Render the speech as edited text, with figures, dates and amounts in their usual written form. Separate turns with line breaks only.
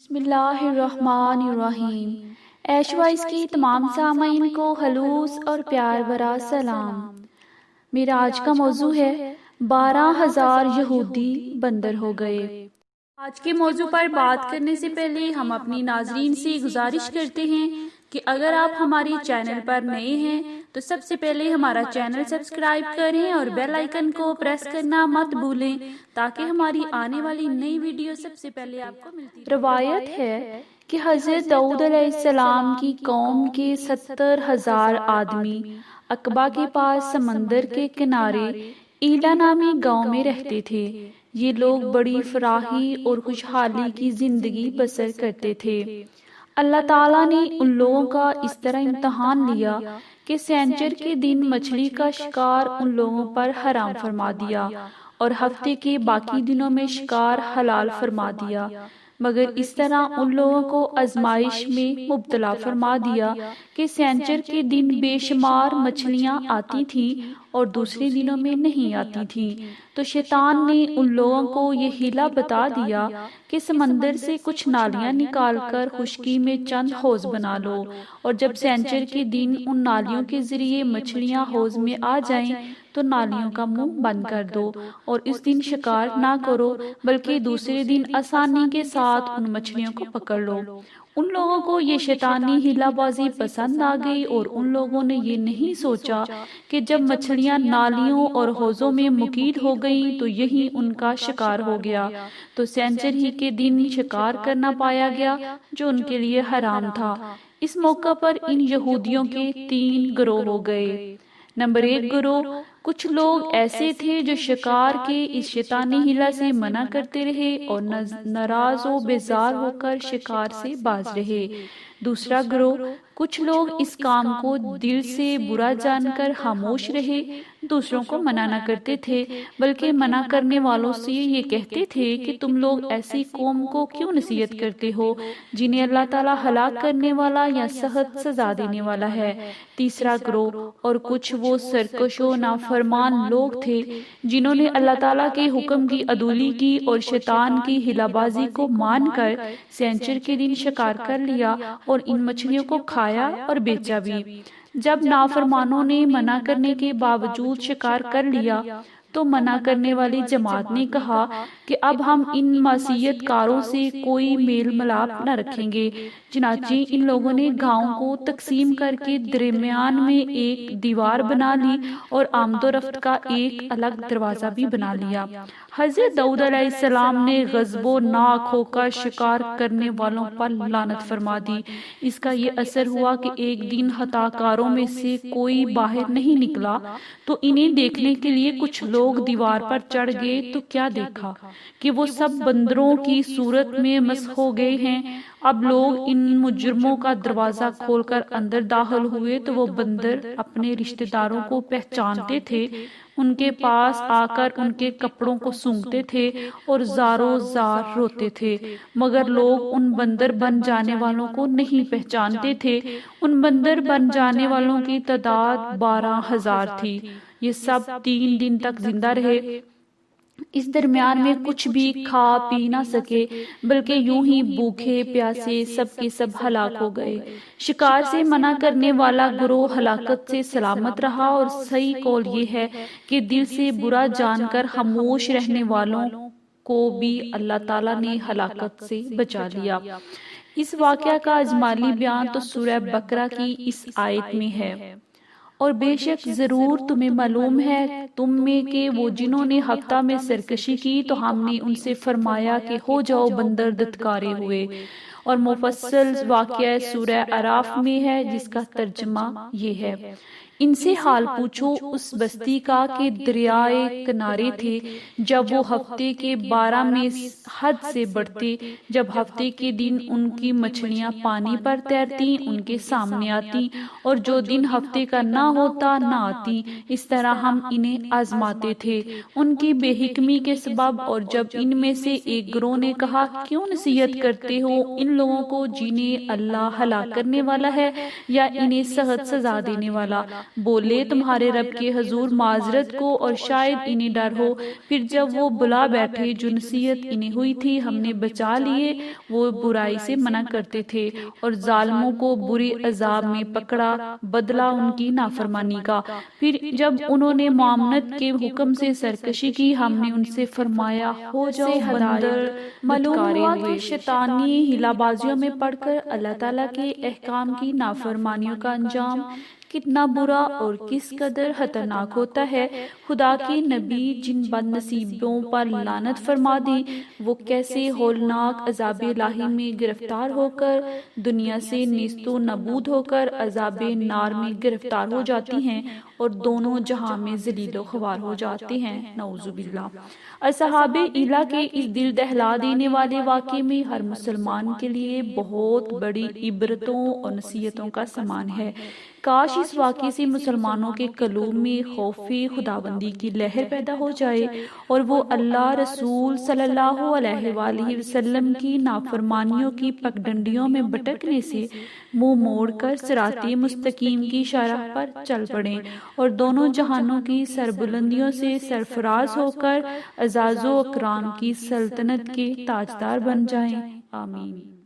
بسم اللہ الرحمن الرحیم۔ ایش وائس کی تمام سامعین کو خلوص اور پیار بھرا سلام۔ میرا آج کا موضوع ہے 12,000 یہودی بندر ہو گئے۔ آج کے موضوع پر بات کرنے سے پہلے ہم اپنی ناظرین سے گزارش کرتے ہیں کہ اگر آپ ہماری چینل پر نئے ہیں تو سب سے پہلے ہمارا چینل سبسکرائب کریں اور بیل آئیکن کو پریس کرنا مت بھولیں تاکہ ہماری آنے والی نئی ویڈیو سب سے پہلے آپ کو ملتی رہے۔ روایت ہے کہ حضرت داؤد علیہ السلام کی قوم کے 70,000 آدمی عقبہ کے پاس سمندر کے کنارے ایلا نامی گاؤں میں رہتے تھے۔ یہ لوگ بڑی فراخی اور خوشحالی کی زندگی بسر کرتے تھے۔ اللہ تعالیٰ نے ان لوگوں کا اس طرح امتحان لیا کہ سینچر کے دن مچھلی کا شکار ان لوگوں پر حرام فرما دیا اور ہفتے کے باقی دنوں میں شکار حلال فرما دیا، مگر اس طرح ان لوگوں کو آزمائش میں مبتلا فرما دیا کہ سینچر کے دن بے شمار مچھلیاں آتی تھیں اور دوسرے دنوں میں نہیں آتی تھیں، تو شیطان نے ان لوگوں کو یہ حیلہ بتا دیا کہ سمندر سے کچھ نالیاں نکال کر خشکی میں چند حوض بنا لو، اور جب سینچر کے دن ان نالیوں کے ذریعے مچھلیاں حوض میں آ جائیں تو نالیوں کا منہ بند کر دو اور اس دن شکار نہ کرو بلکہ دوسرے دن آسانی کے ساتھ ان مچھلیوں کو پکڑ لو۔ ان لوگوں کو یہ شیطانی ہیلہ بازی پسند آ گئی اور ان لوگوں نے یہ نہیں سوچا کہ جب مچھلیاں نالیوں اور حوضوں میں مقید ہو گئیں تو یہی ان کا شکار ہو گیا، تو سینچر ہی کے دن شکار کرنا پایا گیا جو ان کے لیے حرام تھا۔ اس موقع پر ان یہودیوں کے 3 گروہ ہو گئے۔ نمبر 1 گروہ، کچھ لوگ ایسے تھے جو شکار کے اس شیطانی ہیلہ سے منع کرتے رہے اور ناراض و بیزار ہو کر شکار سے باز رہے۔ دوسرا گروہ، کچھ لوگ اس کام کو دل سے برا جان کر خاموش رہے، دوسروں کو منع نہ کرتے تھے بلکہ منع کرنے والوں سے یہ کہتے تھے کہ تم لوگ ایسی قوم کو کیوں نصیحت کرتے ہو جنہیں اللہ تعالیٰ ہلاک کرنے والا یا سخت سزا دینے والا ہے۔ تیسرا گروہ، اور کچھ وہ سرکش و نافرمان لوگ تھے جنہوں نے اللہ تعالیٰ کے حکم کی عدولی کی اور شیطان کی ہیلہ بازی کو مان کر سینچر کے دن شکار کر لیا اور ان مچھلیوں کو کھایا اور بیچا بھی۔ جب نافرمانوں نے منع کرنے کے باوجود شکار کر لیا تو منع کرنے والی جماعت نے کہا کہ اب ہم ان معصیت کاروں سے کوئی میل ملاپ نہ رکھیں گے، چنانچہ ان لوگوں نے گاؤں کو تقسیم کر کے درمیان میں ایک دیوار بنا لی اور آمد و رفت کا ایک الگ دروازہ بھی بنا لیا۔ حضرت داؤد علیہ السلام نے غضب و ناک ہو کر شکار کرنے والوں پر لعنت فرما دی۔ اس کا یہ اثر ہوا کہ ایک دن خطا کاروں میں سے کوئی باہر نہیں نکلا تو انہیں دیکھنے کے لیے کچھ لوگ دیوار پر چڑھ گئے تو کیا دیکھا کہ وہ سب بندروں کی صورت میں مسخ ہو گئے ہیں۔ اب لوگ ان مجرموں کا دروازہ کھول کر اندر داخل ہوئے تو وہ بندر اپنے رشتہ داروں کو پہچانتے تھے، ان کے پاس آ کر ان کے کپڑوں کو سونگھتے تھے اور زاروں زار روتے تھے، مگر لوگ ان بندر بن جانے والوں کو نہیں پہچانتے تھے۔ ان بندر بن جانے والوں کی تعداد 12,000 تھی۔ یہ سب 3 دن تک زندہ رہے، اس درمیان میں کچھ بھی کھا پی نہ سکے بلکہ یوں ہی بھوکے پیاسے سب کے سب ہلاک ہو گئے۔ شکار سے منع کرنے والا گروہ ہلاکت سے سلامت رہا، اور صحیح قول یہ ہے کہ دل سے برا جان کر خاموش رہنے والوں کو بھی اللہ تعالیٰ نے ہلاکت سے بچا لیا۔ اس واقعہ کا اجمالی بیان تو سورہ بقرہ کی اس آیت میں ہے۔ اور بے شک ضرور تمہیں معلوم ہے تم میں کہ وہ جنہوں نے ہفتہ میں سرکشی کی تو ہم نے ان سے فرمایا کہ ہو جاؤ بندر دتکارے ہوئے، اور مفصل واقعہ سورہ اعراف میں ہے جس کا ترجمہ یہ ہے۔ ان سے حال پوچھو اس بستی کا کہ دریائے کنارے تھے، جب وہ ہفتے کے 12 میں حد سے بڑھتے، جب ہفتے کے دن ان کی مچھلیاں پانی پر تیرتی ان کے سامنے آتی، اور جو دن ہفتے کا نہ ہوتا نہ آتی، اس طرح ہم انہیں آزماتے تھے ان کی بے حکمی کے سبب۔ اور جب ان میں سے ایک گروہ نے کہا کیوں نصیحت کرتے ہو ان لوگوں کو جنہیں اللہ ہلاک کرنے والا ہے یا انہیں سخت سزا دینے والا، بولے تمہارے رب کے حضور معذرت کو اور شاید انہیں ڈر ہو۔ پھر جب وہ بلا بیٹھے جو نصیحت انہیں ہوئی تھی ہم نے بچا لیے، وہ برائی سے منع کرتے تھے اور ظالموں کو بری عذاب میں پکڑا، بدلہ ان کی نافرمانی کا۔ پھر جب انہوں نے معاملت کے حکم سے سرکشی کی ہم نے ان سے فرمایا ہو جاؤ بندر۔ معلوم ہوا کہ شیطانی ہیلا بازیوں میں پڑھ کر اللہ تعالیٰ کے احکام کی نافرمانیوں کا انجام کتنا برا اور کس قدر خطرناک ہوتا ہے۔ خدا کے نبی جن بد نصیبوں پر لعنت فرما دی وہ کیسے ہولناک عذاب الہی میں گرفتار ہو کر دنیا سے نیست و نابود ہو کر عذاب نار میں گرفتار ہو جاتی ہیں اور دونوں جہاں میں ذلیل و خوار ہو جاتے ہیں، نعوذ باللہ۔ اصحاب ایلا کے اس دل دہلا دینے والے واقعے میں ہر مسلمان کے لیے بہت بڑی عبرتوں اور نصیحتوں کا سامان ہے۔ کاش اس واقعے سے مسلمانوں کے قلوب میں خوف خداوندی کی لہر پیدا ہو جائے اور وہ اللہ رسول صلی اللہ علیہ وآلہ وسلم کی نافرمانیوں کی پگڈنڈیوں میں بھٹکنے سے منہ موڑ کر صراط مستقیم کی شرح پر چل پڑیں اور دونوں جہانوں کی سربلندیوں سے سرفراز ہو کر اعزاز و اکرام کی سلطنت کے تاجدار بن جائیں۔ آمین۔